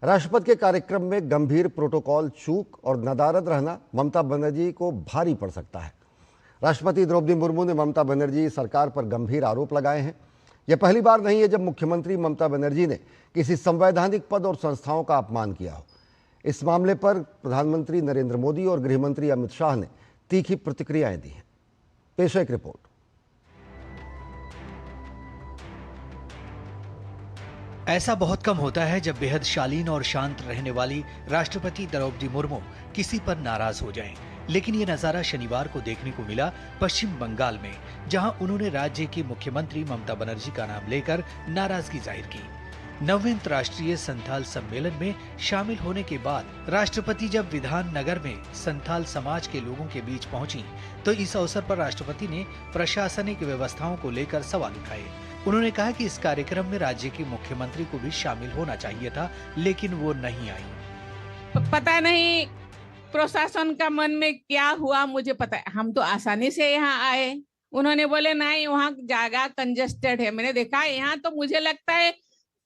राष्ट्रपति के कार्यक्रम में गंभीर प्रोटोकॉल चूक और नदारद रहना ममता बनर्जी को भारी पड़ सकता है। राष्ट्रपति द्रौपदी मुर्मू ने ममता बनर्जी सरकार पर गंभीर आरोप लगाए हैं। यह पहली बार नहीं है जब मुख्यमंत्री ममता बनर्जी ने किसी संवैधानिक पद और संस्थाओं का अपमान किया हो। इस मामले पर प्रधानमंत्री नरेंद्र मोदी और गृह मंत्री अमित शाह ने तीखी प्रतिक्रियाएं दी हैं। पेश है एक रिपोर्ट। ऐसा बहुत कम होता है जब बेहद शालीन और शांत रहने वाली राष्ट्रपति द्रौपदी मुर्मू किसी पर नाराज हो जाएं। लेकिन ये नजारा शनिवार को देखने को मिला पश्चिम बंगाल में, जहां उन्होंने राज्य की मुख्यमंत्री ममता बनर्जी का नाम लेकर नाराजगी जाहिर की। 9वें अंतर्राष्ट्रीय संथाल सम्मेलन में शामिल होने के बाद राष्ट्रपति जब विधान नगर में संथाल समाज के लोगों के बीच पहुंची, तो इस अवसर पर राष्ट्रपति ने प्रशासनिक व्यवस्थाओं को लेकर सवाल उठाए। उन्होंने कहा कि इस कार्यक्रम में राज्य के मुख्यमंत्री को भी शामिल होना चाहिए था, लेकिन वो नहीं आई। पता नहीं प्रशासन का मन में क्या हुआ, मुझे पता है। हम तो आसानी से यहाँ आए, उन्होंने बोले नहीं वहाँ जगह कंजेस्टेड है। मैंने देखा यहाँ तो मुझे लगता है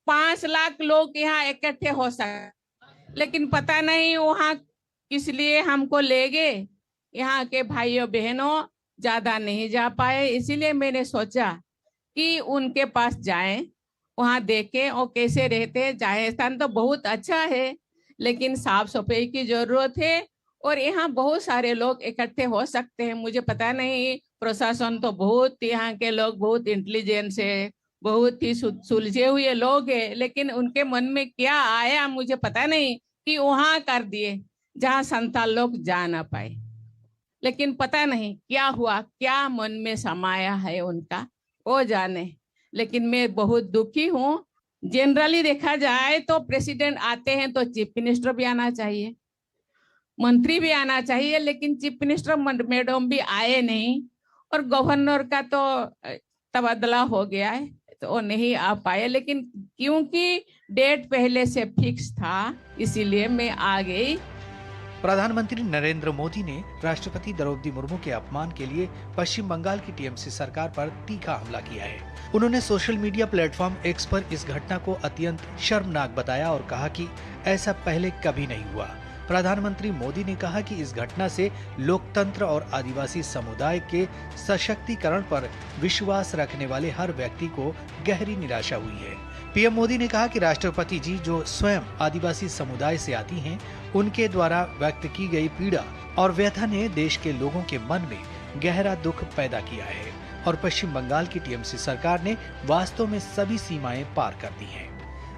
5 लाख लोग यहाँ इकट्ठे हो सकते, लेकिन पता नहीं वहाँ किस लिए हमको ले गए। यहाँ के भाइयों बहनों ज्यादा नहीं जा पाए, इसीलिए मैंने सोचा कि उनके पास जाएं, वहाँ देखें और कैसे रहते। राजस्थान तो बहुत अच्छा है, लेकिन साफ सफाई की जरूरत है और यहाँ बहुत सारे लोग इकट्ठे हो सकते हैं। मुझे पता नहीं, प्रशासन तो बहुत, यहाँ के लोग बहुत इंटेलिजेंस है, बहुत ही सुलझे हुए लोग हैं, लेकिन उनके मन में क्या आया मुझे पता नहीं कि वहाँ कर दिए जहाँ संथाल लोग जा ना पाए। लेकिन पता नहीं क्या हुआ, क्या मन में समाया है उनका, वो जाने। लेकिन मैं बहुत दुखी हूँ। जनरली देखा जाए तो प्रेसिडेंट आते हैं तो चीफ मिनिस्टर भी आना चाहिए, मंत्री भी आना चाहिए, लेकिन चीफ मिनिस्टर मैडम भी आए नहीं और गवर्नर का तो तबादला हो गया है तो वो नहीं आ पाए। लेकिन क्योंकि डेट पहले से फिक्स था, इसीलिए मैं आ गई। प्रधानमंत्री नरेंद्र मोदी ने राष्ट्रपति द्रौपदी मुर्मू के अपमान के लिए पश्चिम बंगाल की टीएमसी सरकार पर तीखा हमला किया है। उन्होंने सोशल मीडिया प्लेटफॉर्म एक्स पर इस घटना को अत्यंत शर्मनाक बताया और कहा कि ऐसा पहले कभी नहीं हुआ। प्रधानमंत्री मोदी ने कहा कि इस घटना से लोकतंत्र और आदिवासी समुदाय के सशक्तिकरण पर विश्वास रखने वाले हर व्यक्ति को गहरी निराशा हुई है। पीएम मोदी ने कहा कि राष्ट्रपति जी जो स्वयं आदिवासी समुदाय से आती हैं, उनके द्वारा व्यक्त की गई पीड़ा और व्यथा ने देश के लोगों के मन में गहरा दुख पैदा किया है और पश्चिम बंगाल की टीएमसी सरकार ने वास्तव में सभी सीमाएं पार कर दी हैं।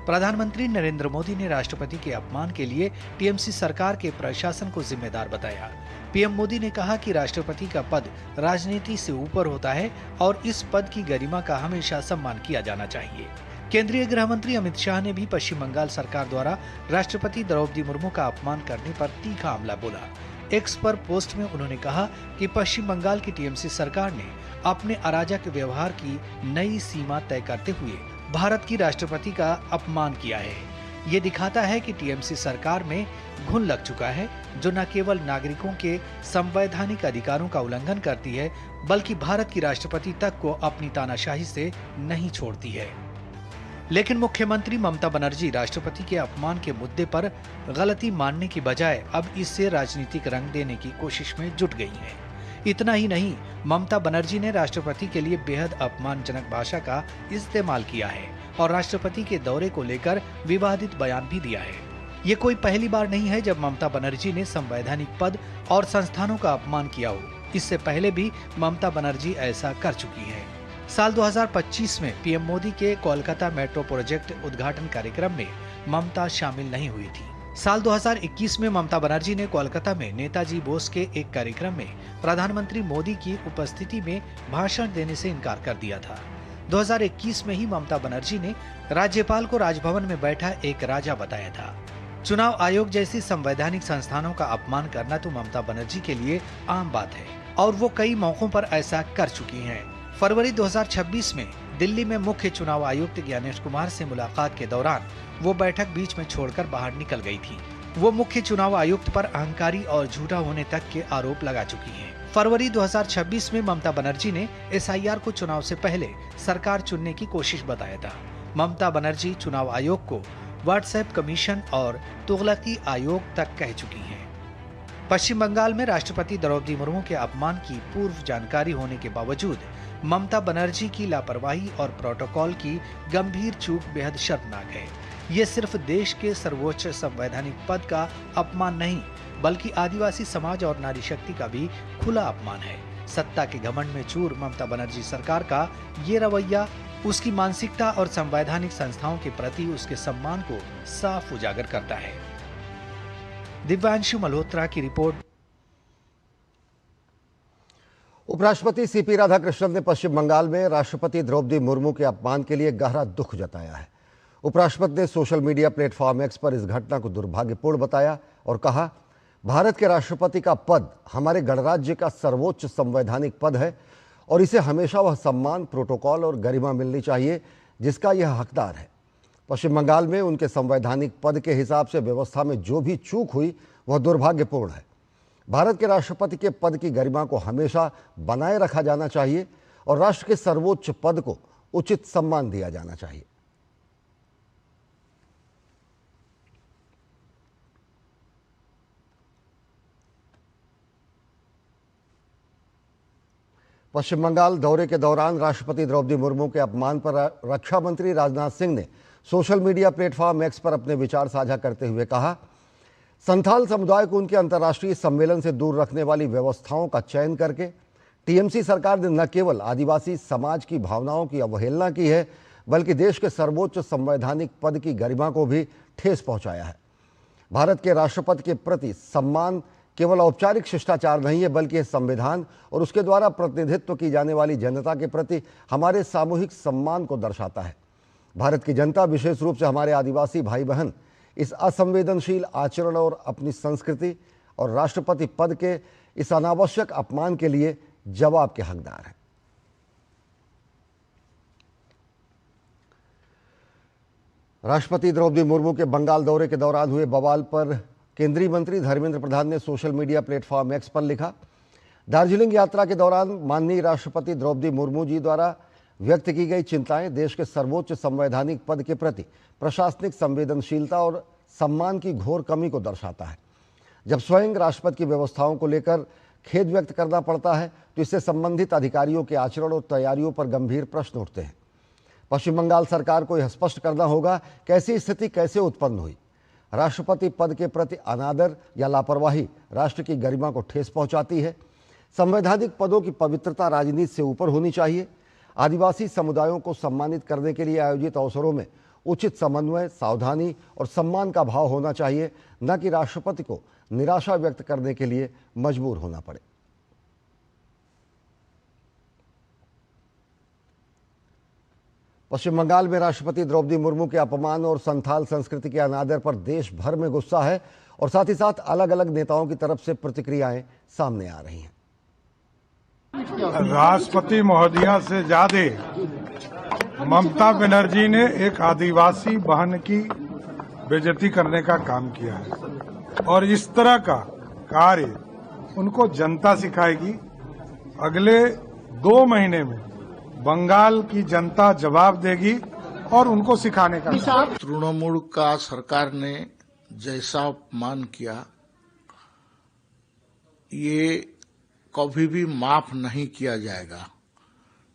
प्रधानमंत्री नरेंद्र मोदी ने राष्ट्रपति के अपमान के लिए टीएमसी सरकार के प्रशासन को जिम्मेदार बताया। पीएम मोदी ने कहा कि राष्ट्रपति का पद राजनीति से ऊपर होता है और इस पद की गरिमा का हमेशा सम्मान किया जाना चाहिए। केंद्रीय गृह मंत्री अमित शाह ने भी पश्चिम बंगाल सरकार द्वारा राष्ट्रपति द्रौपदी मुर्मू का अपमान करने पर तीखा हमला बोला। एक्स पर पोस्ट में उन्होंने कहा कि पश्चिम बंगाल की टीएमसी सरकार ने अपने अराजक व्यवहार की नई सीमा तय करते हुए भारत की राष्ट्रपति का अपमान किया है। ये दिखाता है कि टीएमसी सरकार में घुन लग चुका है, जो न केवल नागरिकों के संवैधानिक अधिकारों का उल्लंघन करती है, बल्कि भारत की राष्ट्रपति तक को अपनी तानाशाही से नहीं छोड़ती है। लेकिन मुख्यमंत्री ममता बनर्जी राष्ट्रपति के अपमान के मुद्दे पर गलती मानने की बजाय अब इससे राजनीतिक रंग देने की कोशिश में जुट गई है। इतना ही नहीं, ममता बनर्जी ने राष्ट्रपति के लिए बेहद अपमानजनक भाषा का इस्तेमाल किया है और राष्ट्रपति के दौरे को लेकर विवादित बयान भी दिया है। ये कोई पहली बार नहीं है जब ममता बनर्जी ने संवैधानिक पद और संस्थानों का अपमान किया हो। इससे पहले भी ममता बनर्जी ऐसा कर चुकी है। साल 2025 में पीएम मोदी के कोलकाता मेट्रो प्रोजेक्ट उद्घाटन कार्यक्रम में ममता शामिल नहीं हुई थी। साल 2021 में ममता बनर्जी ने कोलकाता में नेताजी बोस के एक कार्यक्रम में प्रधानमंत्री मोदी की उपस्थिति में भाषण देने से इनकार कर दिया था। 2021 में ही ममता बनर्जी ने राज्यपाल को राजभवन में बैठा एक राजा बताया था। चुनाव आयोग जैसी संवैधानिक संस्थानों का अपमान करना तो ममता बनर्जी के लिए आम बात है और वो कई मौकों पर ऐसा कर चुकी हैं। फरवरी 2026 में दिल्ली में मुख्य चुनाव आयुक्त ज्ञानेश कुमार से मुलाकात के दौरान वो बैठक बीच में छोड़कर बाहर निकल गई थी। वो मुख्य चुनाव आयुक्त पर अहंकारी और झूठा होने तक के आरोप लगा चुकी हैं। फरवरी 2026 में ममता बनर्जी ने एसआईआर को चुनाव से पहले सरकार चुनने की कोशिश बताया था। ममता बनर्जी चुनाव आयोग को व्हाट्सएप कमीशन और तुगलकी आयोग तक कह चुकी हैं। पश्चिम बंगाल में राष्ट्रपति द्रौपदी मुर्मू के अपमान की पूर्व जानकारी होने के बावजूद ममता बनर्जी की लापरवाही और प्रोटोकॉल की गंभीर चूक बेहद शर्मनाक है। ये सिर्फ देश के सर्वोच्च संवैधानिक पद का अपमान नहीं, बल्कि आदिवासी समाज और नारी शक्ति का भी खुला अपमान है। सत्ता के घमंड में चूर ममता बनर्जी सरकार का ये रवैया उसकी मानसिकता और संवैधानिक संस्थाओं के प्रति उसके सम्मान को साफ उजागर करता है। दिव्यांशु मल्होत्रा की रिपोर्ट। उपराष्ट्रपति सीपी राधाकृष्णन ने पश्चिम बंगाल में राष्ट्रपति द्रौपदी मुर्मू के अपमान के लिए गहरा दुख जताया है। उपराष्ट्रपति ने सोशल मीडिया प्लेटफॉर्म एक्स पर इस घटना को दुर्भाग्यपूर्ण बताया और कहा, भारत के राष्ट्रपति का पद हमारे गणराज्य का सर्वोच्च संवैधानिक पद है और इसे हमेशा वह सम्मान, प्रोटोकॉल और गरिमा मिलनी चाहिए जिसका यह हकदार है। पश्चिम बंगाल में उनके संवैधानिक पद के हिसाब से व्यवस्था में जो भी चूक हुई वह दुर्भाग्यपूर्ण है। भारत के राष्ट्रपति के पद की गरिमा को हमेशा बनाए रखा जाना चाहिए और राष्ट्र के सर्वोच्च पद को उचित सम्मान दिया जाना चाहिए। पश्चिम बंगाल दौरे के दौरान राष्ट्रपति द्रौपदी मुर्मू के अपमान पर रक्षा मंत्री राजनाथ सिंह ने सोशल मीडिया प्लेटफॉर्म एक्स पर अपने विचार साझा करते हुए कहा, संथाल समुदाय को उनके अंतर्राष्ट्रीय सम्मेलन से दूर रखने वाली व्यवस्थाओं का चयन करके टीएमसी सरकार ने न केवल आदिवासी समाज की भावनाओं की अवहेलना की है, बल्कि देश के सर्वोच्च संवैधानिक पद की गरिमा को भी ठेस पहुंचाया है। भारत के राष्ट्रपति के प्रति सम्मान केवल औपचारिक शिष्टाचार नहीं है, बल्कि यह संविधान और उसके द्वारा प्रतिनिधित्व की जाने वाली जनता के प्रति हमारे सामूहिक सम्मान को दर्शाता है। भारत की जनता, विशेष रूप से हमारे आदिवासी भाई बहन, इस असंवेदनशील आचरण और अपनी संस्कृति और राष्ट्रपति पद के इस अनावश्यक अपमान के लिए जवाब के हकदार हैं। राष्ट्रपति द्रौपदी मुर्मू के बंगाल दौरे के दौरान हुए बवाल पर केंद्रीय मंत्री धर्मेंद्र प्रधान ने सोशल मीडिया प्लेटफॉर्म एक्स पर लिखा, दार्जिलिंग यात्रा के दौरान माननीय राष्ट्रपति द्रौपदी मुर्मू जी द्वारा व्यक्त की गई चिंताएं देश के सर्वोच्च संवैधानिक पद के प्रति प्रशासनिक संवेदनशीलता और सम्मान की घोर कमी को दर्शाता है। जब स्वयं राष्ट्रपति की व्यवस्थाओं को लेकर खेद व्यक्त करना पड़ता है तो इससे संबंधित अधिकारियों के आचरण और तैयारियों पर गंभीर प्रश्न उठते हैं। पश्चिम बंगाल सरकार को यह स्पष्ट करना होगा कि ऐसी स्थिति कैसे उत्पन्न हुई। राष्ट्रपति पद के प्रति अनादर या लापरवाही राष्ट्र की गरिमा को ठेस पहुंचाती है। संवैधानिक पदों की पवित्रता राजनीति से ऊपर होनी चाहिए। आदिवासी समुदायों को सम्मानित करने के लिए आयोजित अवसरों में उचित समन्वय, सावधानी और सम्मान का भाव होना चाहिए, न कि राष्ट्रपति को निराशा व्यक्त करने के लिए मजबूर होना पड़े। पश्चिम बंगाल में राष्ट्रपति द्रौपदी मुर्मू के अपमान और संथाल संस्कृति के अनादर पर देश भर में गुस्सा है और साथ ही साथ अलग अलग नेताओं की तरफ से प्रतिक्रियाएं सामने आ रही हैं। राष्ट्रपति महोदया से ज्यादा ममता बनर्जी ने एक आदिवासी बहन की बेइज्जती करने का काम किया है और इस तरह का कार्य उनको जनता सिखाएगी। अगले 2 महीने में बंगाल की जनता जवाब देगी और उनको सिखाने का। तृणमूल का सरकार ने जैसा अपमान किया, ये कभी भी माफ नहीं किया जाएगा।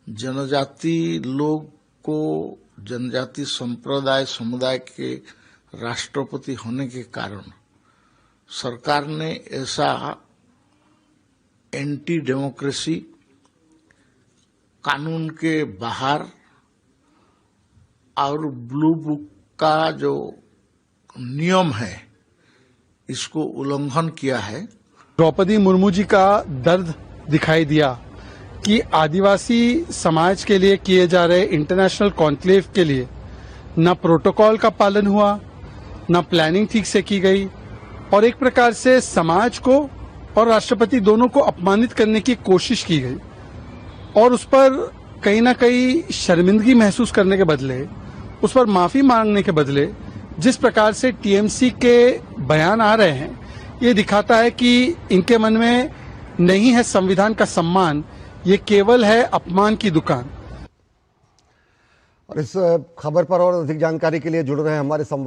जनजाति लोग को, जनजाति संप्रदाय समुदाय के राष्ट्रपति होने के कारण सरकार ने ऐसा एंटी डेमोक्रेसी, कानून के बाहर और ब्लू बुक का जो नियम है इसको उल्लंघन किया है। द्रौपदी मुर्मू जी का दर्द दिखाई दिया कि आदिवासी समाज के लिए किए जा रहे इंटरनेशनल कॉन्क्लेव के लिए न प्रोटोकॉल का पालन हुआ, न प्लानिंग ठीक से की गई और एक प्रकार से समाज को और राष्ट्रपति दोनों को अपमानित करने की कोशिश की गई और उस पर कहीं ना कहीं शर्मिंदगी महसूस करने के बदले, उस पर माफी मांगने के बदले जिस प्रकार से टीएमसी के बयान आ रहे हैं, ये दिखाता है कि इनके मन में नहीं है संविधान का सम्मान, ये केवल है अपमान की दुकान। और इस खबर पर और अधिक जानकारी के लिए जुड़ रहे हैं हमारे संवाद